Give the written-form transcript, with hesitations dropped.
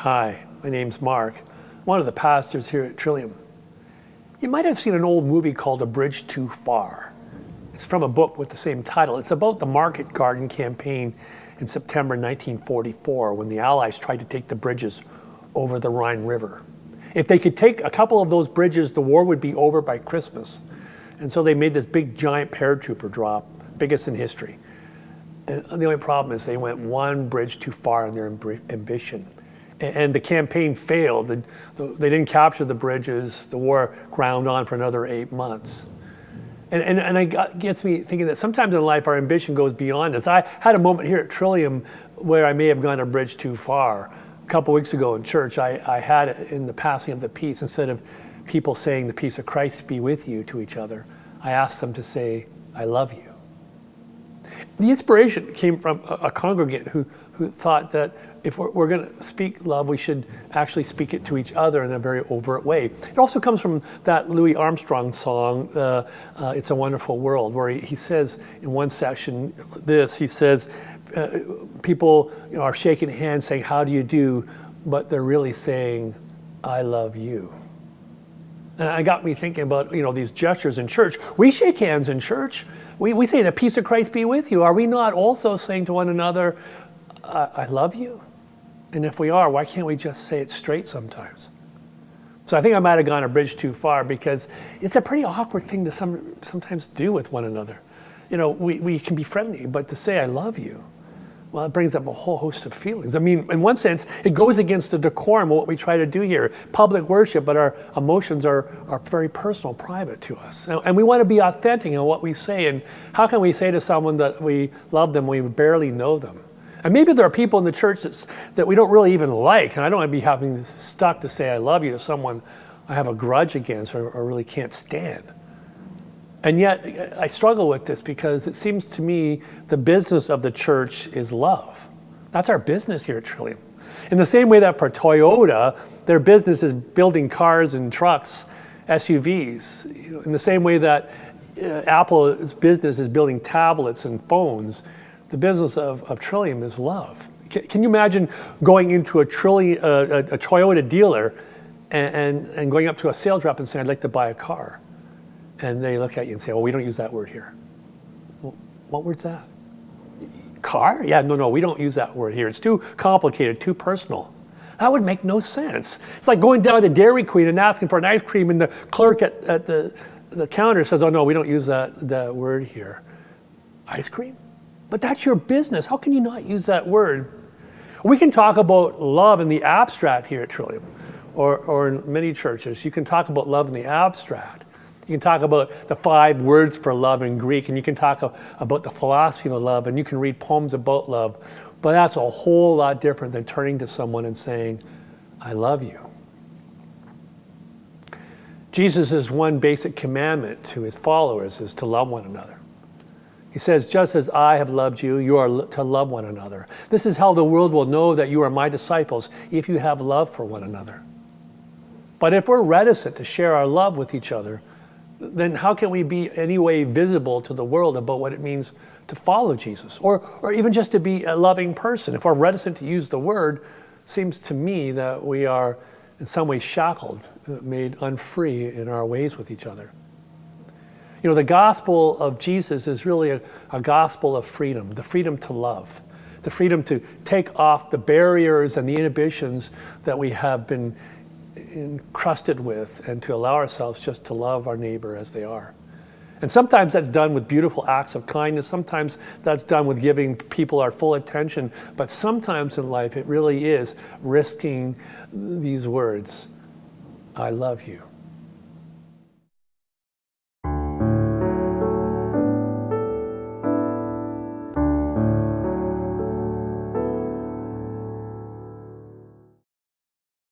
Hi, my name's Mark, one of the pastors here at Trillium. You might have seen an old movie called A Bridge Too Far. It's from a book with the same title. It's about the market garden campaign in September 1944 when the Allies tried to take the bridges over the Rhine River. If they could take a couple of those bridges, the war would be over by Christmas. And so they made this big giant paratrooper drop, biggest in history. And the only problem is they went one bridge too far in their ambition. And the campaign failed. They didn't capture the bridges. The war ground on for another 8 months. And it gets me thinking that sometimes in life our ambition goes beyond us. I had a moment here at Trillium where I may have gone a bridge too far. A couple weeks ago in church, I had it in the passing of the peace. Instead of people saying the peace of Christ be with you to each other, I asked them to say, I love you. The inspiration came from a congregant who thought that if we're going to speak love, we should actually speak it to each other in a very overt way. It also comes from that Louis Armstrong song, It's a Wonderful World, where he says in one section he says, people are shaking hands saying, how do you do? But they're really saying, I love you. And it got me thinking about these gestures in church. We shake hands in church. We say the peace of Christ be with you. Are we not also saying to one another, I love you? And if we are, why can't we just say it straight sometimes? So I think I might have gone a bridge too far because it's a pretty awkward thing to sometimes do with one another. We can be friendly, but to say I love you, well, it brings up a whole host of feelings. I mean, in one sense, it goes against the decorum of what we try to do here. Public worship, but our emotions are very personal, private to us. And we want to be authentic in what we say. And how can we say to someone that we love them when we barely know them? And maybe there are people in the church that we don't really even like. And I don't want to be having stuck to say I love you to someone I have a grudge against or really can't stand. And yet, I struggle with this because it seems to me the business of the church is love. That's our business here at Trillium. In the same way that for Toyota, their business is building cars and trucks, SUVs. In the same way that Apple's business is building tablets and phones, the business of Trillium is love. Can you imagine going into a Toyota dealer and going up to a sales rep and saying, I'd like to buy a car? And they look at you and say, we don't use that word here. Well, what word's that? Car? Yeah, no, we don't use that word here. It's too complicated, too personal. That would make no sense. It's like going down to Dairy Queen and asking for an ice cream and the clerk at the counter says, no, we don't use that word here. Ice cream? But that's your business. How can you not use that word? We can talk about love in the abstract here at Trillium or in many churches. You can talk about love in the abstract. You can talk about the 5 words for love in Greek, and you can talk about the philosophy of love, and you can read poems about love. But that's a whole lot different than turning to someone and saying, I love you. Jesus' one basic commandment to his followers is to love one another. He says, just as I have loved you, you are to love one another. This is how the world will know that you are my disciples, if you have love for one another. But if we're reticent to share our love with each other, then how can we be any way visible to the world about what it means to follow Jesus or even just to be a loving person? If we're reticent to use the word, it seems to me that we are in some ways shackled, made unfree in our ways with each other. The gospel of Jesus is really a gospel of freedom, the freedom to love, the freedom to take off the barriers and the inhibitions that we have been encrusted with and to allow ourselves just to love our neighbor as they are. And sometimes that's done with beautiful acts of kindness. Sometimes that's done with giving people our full attention. But sometimes in life, it really is risking these words, I love you.